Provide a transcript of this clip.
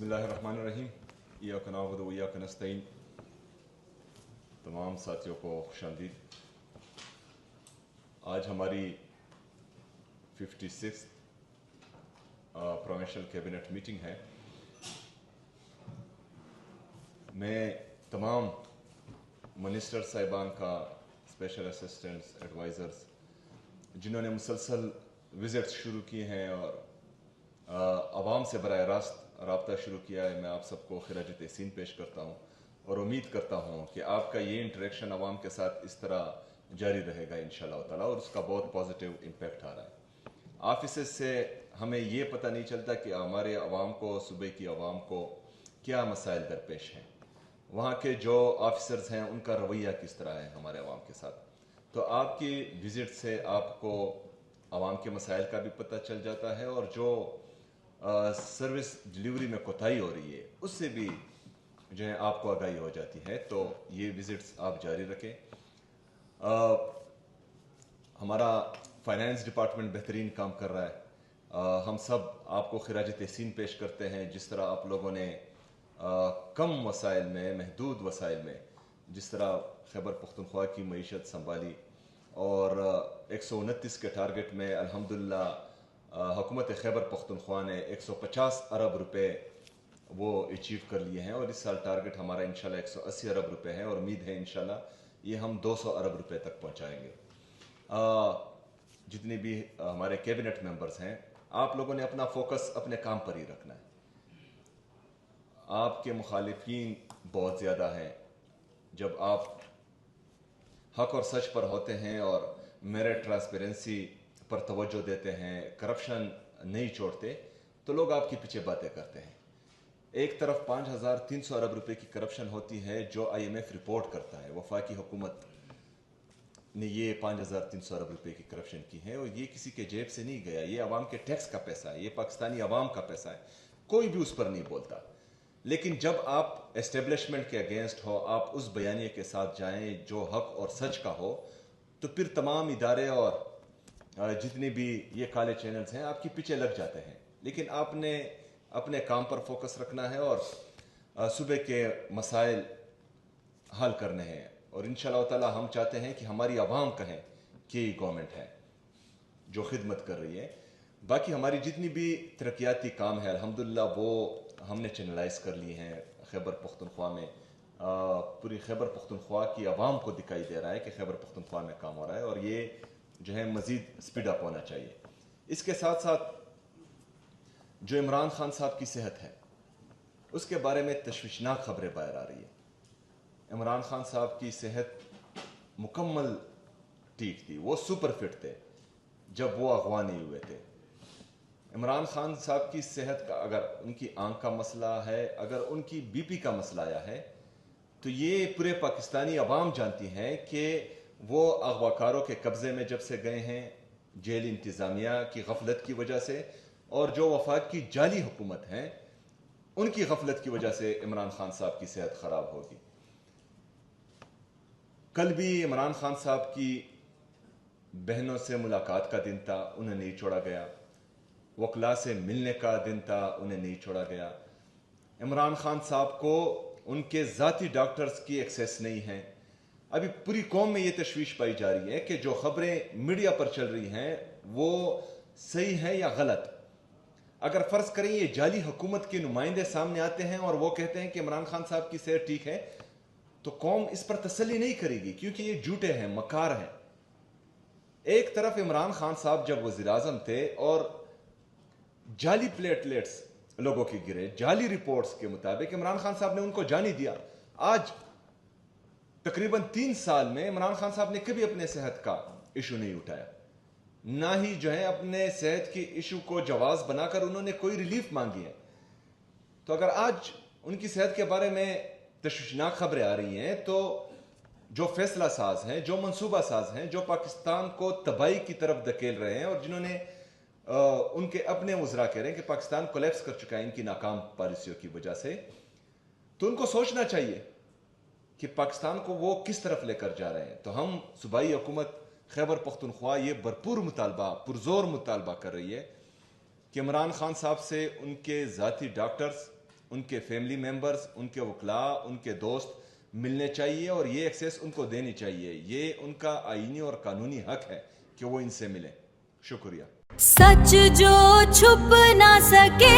बिस्मिल्लाहिर्रहमानिर्रहीम। इय्याक नअबुदु व इय्याक नस्तईन। तमाम साथियों को खुशामदीद। आज हमारी 56th प्रोविंशियल कैबिनेट मीटिंग है। मैं तमाम मिनिस्टर साहिबान का, स्पेशल असिस्टेंट्स, एडवाइज़र्स जिन्होंने मुसलसल विज़िट्स शुरू किए हैं और आवाम से बराह रास्त राब्ता शुरू किया है, मैं आप सबको खिराज तहसीन पेश करता हूँ और उम्मीद करता हूँ कि आपका ये इंटरेक्शन आवाम के साथ इस तरह जारी रहेगा इंशाअल्लाह ताला, और उसका बहुत पॉजिटिव इम्पेक्ट आ रहा है। ऑफिस से हमें ये पता नहीं चलता कि हमारे आवाम को, सूबे की आवाम को क्या मसाइल दरपेश हैं, वहाँ के जो ऑफिसर्स हैं उनका रवैया किस तरह है हमारे आवाम के साथ। तो आपकी विज़िट से आपको आवाम के मसाइल का भी पता चल जाता है और जो सर्विस डिलीवरी में कोताही हो रही है उससे भी जो है आपको आगाही हो जाती है। तो ये विज़िट्स आप जारी रखें। हमारा फाइनेंस डिपार्टमेंट बेहतरीन काम कर रहा है। हम सब आपको खिराज तहसीन पेश करते हैं जिस तरह आप लोगों ने कम वसाइल में, महदूद वसाइल में जिस तरह खैबर पख्तूनख्वा की मईशत संभाली और 129 के टारगेट में अल्हम्दुलिल्लाह हुकूमत खैबर पख्तूनख्वा ने 150 अरब रुपए वो अचीव कर लिए हैं और इस साल टारगेट हमारा इंशाल्लाह 180 अरब रुपए है और उम्मीद है इंशाल्लाह ये हम 200 अरब रुपए तक पहुंचाएंगे। जितने भी हमारे कैबिनेट मेंबर्स हैं, आप लोगों ने अपना फोकस अपने काम पर ही रखना है। आपके मुखालिफिन बहुत ज़्यादा हैं। जब आप हक और सच पर होते हैं और मेरिट, ट्रांसपेरेंसी पर तवज्जो देते हैं, करप्शन नहीं छोड़ते, तो लोग आपके पीछे बातें करते हैं। एक तरफ 5300 अरब रुपए की करप्शन होती है जो IMF रिपोर्ट करता है। वफाकी हुकूमत ने ये 5300 अरब रुपए की करप्शन की है और ये किसी के जेब से नहीं गया, ये आवाम के टैक्स का पैसा है, ये पाकिस्तानी आवाम का पैसा है। कोई भी उस पर नहीं बोलता। लेकिन जब आप एस्टेब्लिशमेंट के अगेंस्ट हो, आप उस बयानिए के साथ जाएं जो हक और सच का हो, तो फिर तमाम इदारे और जितने भी ये काले चैनल्स हैं आपके पीछे लग जाते हैं। लेकिन आपने अपने काम पर फोकस रखना है और सूबे के मसाइल हल करने हैं। और इंशाअल्लाह ताला हम चाहते हैं कि हमारी आवाम कहें कि ये गवर्नमेंट है जो खिदमत कर रही है। बाकी हमारी जितनी भी तरक्याती काम है अल्हम्दुलिल्लाह वो हमने चैनलाइज कर लिए हैं खैबर पख्तूनख्वा में। पूरी खैबर पख्तूनख्वा की आवाम को दिखाई दे रहा है कि खैबर पख्तूनख्वा में काम हो रहा है और ये जो है मज़ीद स्पीड अप होना चाहिए। इसके साथ साथ जो इमरान खान साहब की सेहत है उसके बारे में तशवीशनाक खबरें बाहर आ रही है। इमरान खान साहब की सेहत मुकम्मल ठीक थी, वो सुपर फिट थे जब वो अगवा नहीं हुए थे। इमरान खान साहब की सेहत का, अगर उनकी आंख का मसला है, अगर उनकी BP का मसला आया है, तो ये पूरे पाकिस्तानी अवाम जानती हैं कि वो अगवाकारों के कब्ज़े में जब से गए हैं, जेल इंतज़ामिया की गफलत की वजह से और जो वफाक की जाली हुकूमत हैं उनकी गफलत की वजह से इमरान खान साहब की सेहत ख़राब होगी। कल भी इमरान खान साहब की बहनों से मुलाकात का दिन था, उन्हें नहीं छोड़ा गया। वकला से मिलने का दिन था, उन्हें नहीं छोड़ा गया। इमरान खान साहब को उनके ज़ाती डॉक्टर्स की एक्सेस नहीं है। अभी पूरी कौम में ये तशवीश पाई जा रही है कि जो खबरें मीडिया पर चल रही हैं वो सही है या गलत। अगर फ़र्ज़ करें ये जाली हुकूमत के नुमाइंदे सामने आते हैं और वो कहते हैं कि इमरान खान साहब की सेहत ठीक है, तो कौम इस पर तसल्ली नहीं करेगी क्योंकि ये झूठे हैं, मकार हैं। एक तरफ इमरान खान साहब जब वज़ीर-ए-आज़म थे और जाली प्लेटलेट्स लोगों के गिरे, जाली रिपोर्ट्स के मुताबिक इमरान खान साहब ने उनको जानी दिया। आज तकरीबन 3 साल में इमरान खान साहब ने कभी अपने सेहत का इशू नहीं उठाया, ना ही जो है अपने सेहत के इशू को जवाज बनाकर उन्होंने कोई रिलीफ मांगी है। तो अगर आज उनकी सेहत के बारे में तशवीशनाक खबरें आ रही हैं, तो जो फैसला साज हैं, जो मंसूबा साज हैं, जो पाकिस्तान को तबाही की तरफ धकेल रहे हैं और जिन्होंने उनके अपने वज़रा कह रहे हैं कि पाकिस्तान कोलैप्स कर चुका है इनकी नाकाम पॉलिसियों की वजह से, तो उनको सोचना चाहिए कि पाकिस्तान को वो किस तरफ लेकर जा रहे हैं। तो हम सूबाई हुकूमत खैबर पख्तूनख्वा ये भरपूर मुतालबा, पुरजोर मुतालबा कर रही है कि इमरान खान साहब से उनके ज़ाती डॉक्टर्स ان کے فیملی ممبرز، ان کے وکلاء، ان کے دوست ملنے چاہیے اور یہ ایکسیس ان کو دینی چاہیے. یہ ان کا آئینی اور قانونی حق ہے کہ وہ ان سے ملیں. شکریہ. سچ جو چھپ نہ سکے